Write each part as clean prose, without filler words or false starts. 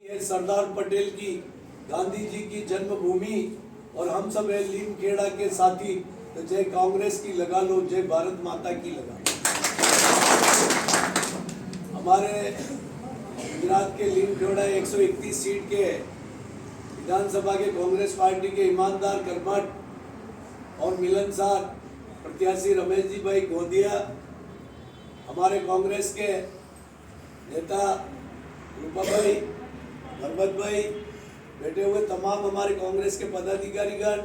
ये सरदार पटेल की, गांधी जी की जन्मभूमि और हम सब है लीमखेड़ा के साथी। तो जय कांग्रेस की लगा लो, जय भारत माता की लगा। हमारे गुजरात के लीमखेड़ा 131 सीट के विधानसभा के कांग्रेस पार्टी के ईमानदार, कर्मठ और मिलनसार प्रत्याशी रमेश जी भाई गोंदिया, हमारे कांग्रेस के नेता रूपा भाई, भरत भाई, बैठे हुए तमाम हमारे कांग्रेस के पदाधिकारीगण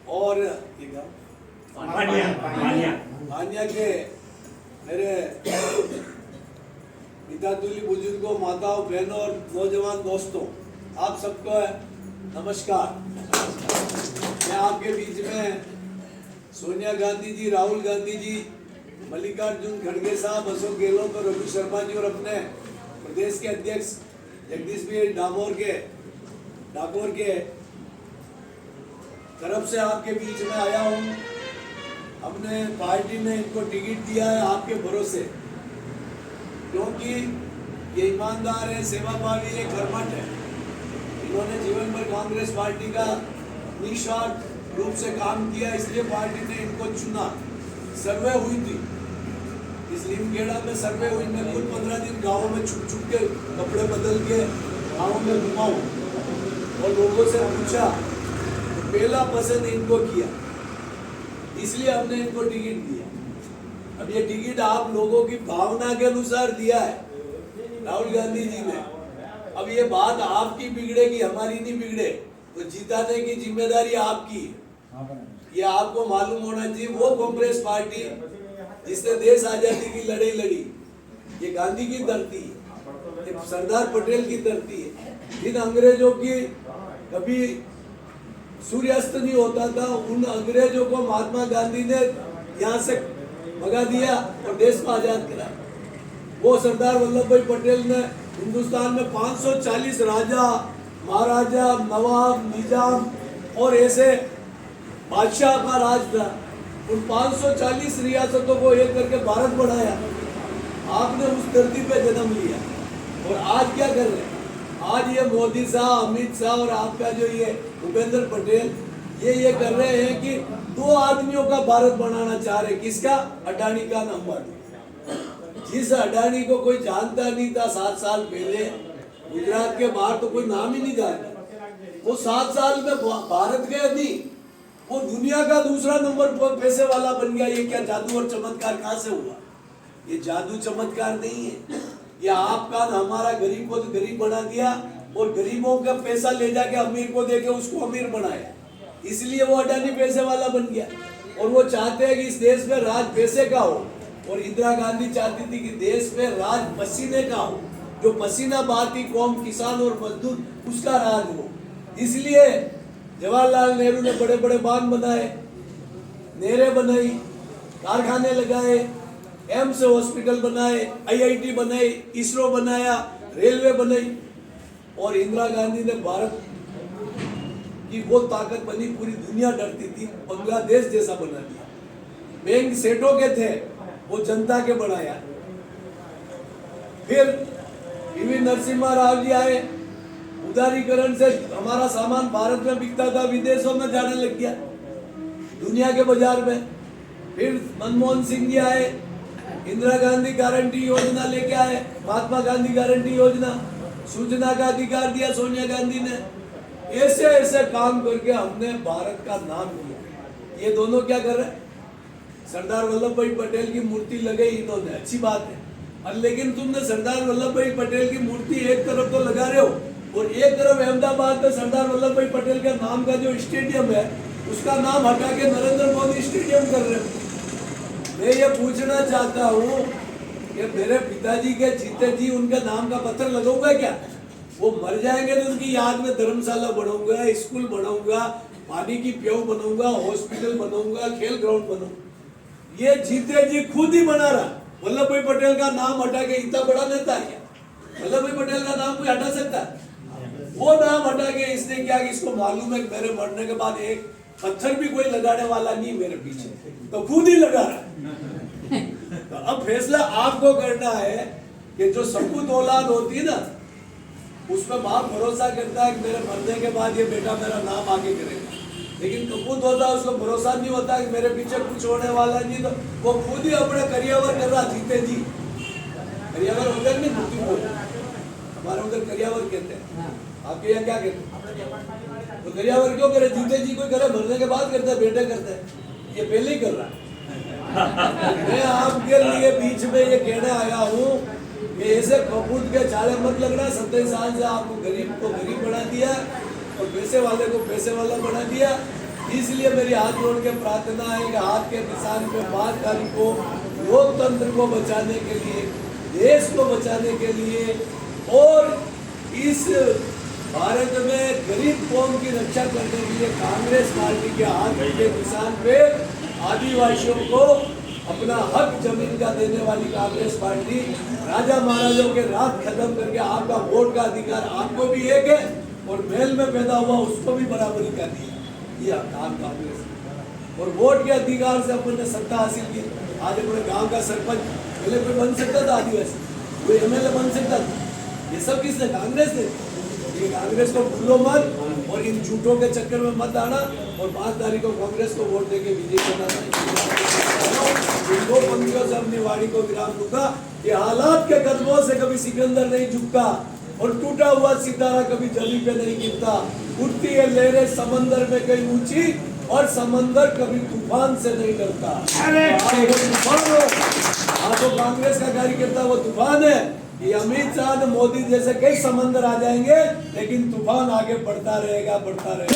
और भानिया के मेरे पितातुल्य बुजुर्गों, माताओं, बहनों और नौजवान दोस्तों, आप सबको नमस्कार। मैं आपके बीच में सोनिया गांधी जी, राहुल गांधी जी, मल्लिकार्जुन खड़गे साहब, अशोक गहलोत और रघु शर्मा जी और अपने प्रदेश के अध्यक्ष जगदीश भाई डाकोर के तरफ से आपके बीच में आया हूँ। हमने पार्टी ने इनको टिकट दिया है आपके भरोसे, क्योंकि ये ईमानदार है, सेवाभावी है, कर्मठ है। इन्होंने जीवन भर कांग्रेस पार्टी का निस्वार्थ रूप से काम किया, इसलिए पार्टी ने इनको चुना। सर्वे हुई थी, इस लीमखेड़ा में सर्वे हुई। मैं कुल 15 दिन गाँव में छुप के कपड़े बदल के गाँव में घुमाऊँ और लोगों से पूछा, पहला पसंद इनको किया, इसलिए हमने इनको टिकट दिया। अब ये टिकट आप लोगों की भावना के अनुसार दिया है राहुल गांधी जी ने। अब ये बात आपकी बिगड़ेगी, हमारी नहीं बिगड़े, तो जिताने की जिम्मेदारी आपकी है। ये आपको मालूम होना चाहिए। वो कांग्रेस पार्टी जिसने देश आजादी की लड़ाई लड़ी, ये गांधी की धरती है, ये सरदार पटेल की धरती है। जिन अंग्रेजों की कभी सूर्यास्त नहीं होता था, उन अंग्रेजों को महात्मा गांधी ने यहाँ से भगा दिया और देश को आजाद कराया। वो सरदार वल्लभ भाई पटेल ने हिंदुस्तान में 540 राजा, महाराजा, नवाब, निजाम और ऐसे बादशाह का राज था। उन 540 रियासतों को एक करके भारत बढ़ाया। आपने उस धरती पे जन्म लिया और आज क्या कर रहे हैं? आज ये मोदी साहब, अमित शाह और आपका जो ये भूपेंद्र पटेल, ये कर रहे हैं कि 2 आदमियों का भारत बनाना चाह रहे। किसका? अडानी का नंबर। जिस अडानी को कोई जानता नहीं था 7 साल पहले, गुजरात के बाहर तो कोई नाम ही नहीं जानता, वो 7 साल में भारत के नहीं, वो दुनिया का दूसरा नंबर पैसे वाला बन गया। ये क्या जादू और चमत्कार कहाँ से हुआ? ये जादू चमत्कार नहीं है, ये आपका हमारा गरीब को तो गरीब बना दिया और गरीबों का पैसा ले जाके अमीर को देके उसको अमीर बनाया। इसलिए वो अडानी पैसे वाला बन गया और वो चाहते हैं कि इस देश में राज पैसे का हो। और इंदिरा गांधी चाहती थी कि देश में राज पसीने का हो, जो पसीना बहाती कौम, किसान और मजदूर, उसका राज हो। इसलिए जवाहरलाल नेहरू ने बड़े बड़े बांध बनाए, नहरें बनाई, कारखाने लगाए, एम्स हॉस्पिटल बनाए, IIT बनाई, इसरो बनाया, रेलवे बनाई। और इंदिरा गांधी ने भारत की वो ताकत बनी, पूरी दुनिया डरती थी, बांग्लादेश जैसा बना दिया। बैंक सेठों के थे, वो जनता के बनाया। फिर PV नरसिम्हा राव जी आए, उदारीकरण से हमारा सामान भारत में बिकता था, विदेशों में जाने लग गया, दुनिया के बाजार में। फिर मनमोहन सिंह जी आए, इंदिरा गांधी गारंटी योजना लेके आए, महात्मा गांधी गारंटी योजना, सूचना का अधिकार दिया सोनिया गांधी ने। ऐसे ऐसे काम करके हमने भारत का नाम किया। ये दोनों क्या कर रहे हैं? सरदार वल्लभ भाई पटेल की मूर्ति लगाई इन्होंने, अच्छी बात है, लेकिन तुमने सरदार वल्लभ भाई पटेल की मूर्ति एक तरफ तो लगा रहे हो और एक तरफ अहमदाबाद में सरदार वल्लभ भाई पटेल के नाम का जो स्टेडियम है, उसका नाम हटा के नरेंद्र मोदी स्टेडियम कर रहे हो। मैं ये पूछना चाहता हूँ कि मेरे पिताजी के जीते जी उनके नाम का पत्थर लगाऊंगा क्या? वो मर जाएंगे तो उनकी याद में धर्मशाला बनाऊंगा, स्कूल बनाऊंगा, पानी की प्याऊ बनाऊंगा, हॉस्पिटल बनाऊंगा, खेल ग्राउंड बनाऊंगा। ये जीते जी खुद ही बना रहा। वल्लभ भाई पटेल का नाम हटा के, इतना बड़ा नेता है क्या? वल्लभ भाई पटेल का नाम कोई हटा सकता है? वो नाम हटा के इसने क्या कि इसको मालूम है कि मेरे मरने के बाद एक पत्थर भी कोई लगाने वाला नहीं मेरे पीछे, तो खुद ही लगा रहा। तो अब फैसला आपको करना है कि जो सपूत औलाद होती है ना, उसमें बाप भरोसा करता है कि मेरे मरने के बाद ये बेटा मेरा नाम आगे करेगा, लेकिन कपूत होता है उसको भरोसा नहीं होता कि मेरे पीछे कुछ होने वाला नहीं, तो वो खुद ही अपने करियावर कर रहा। जीते जी करियावर उधर नहीं, मृत्यु बोल हमारे उधर करियावर कहते हैं, आपके यहाँ क्या कहते हैं? तो करियावर क्यों करे? जीते जी कोई करे, मरने के बाद करता है, बेटे करते हैं, ये पहले ही कर रहा है। मैं आपके लिए बीच में ये कहने आया हूँ कि ऐसे कपूत के चाले मत लगना। 27 साल से आपको गरीब को गरीब बना दिया और पैसे वाले को पैसे वाला बना दिया। इसलिए मेरी हाथ जोड़ के प्रार्थना है कि हाथ के किसान पे 5 तारीख को लोकतंत्र को बचाने के लिए, देश को बचाने के लिए और इस भारत में गरीब कौम की रक्षा करने के लिए कांग्रेस पार्टी के हाथ के किसान पे, आदिवासियों को अपना हक जमीन का देने वाली कांग्रेस पार्टी राजा महाराजों के राज खत्म करके आपका वोट का अधिकार आपको भी एक है और महल में पैदा हुआ उसको भी बराबरी का दिया। ये काम कांग्रेस और वोट के अधिकार से अपन ने सत्ता हासिल की। आज अपने गांव का सरपंच पहले कोई बन सकता था, आदिवासी कोई एमएलए बन सकता था, ये सब किसने? कांग्रेस ने। ये कांग्रेस को भूलो मत और इन झूठों के चक्कर में मत आना और 5 तारीख को कांग्रेस को वोट देके विजय करना। दो पंक्तियों से अपनी वाणी को विराम दूंगा कि हालात के कदमों से कभी सिकंदर नहीं झुकता और टूटा हुआ सितारा कभी जमीन पे नहीं गिरता। उठती है लहरें समंदर में कहीं ऊंची और समंदर कभी तूफान से नहीं डरता। तो कांग्रेस का कार्यकर्ता वो तूफान है कि अमित शाह मोदी जैसे कई समंदर आ जाएंगे लेकिन तूफान आगे बढ़ता रहेगा, बढ़ता रहेगा।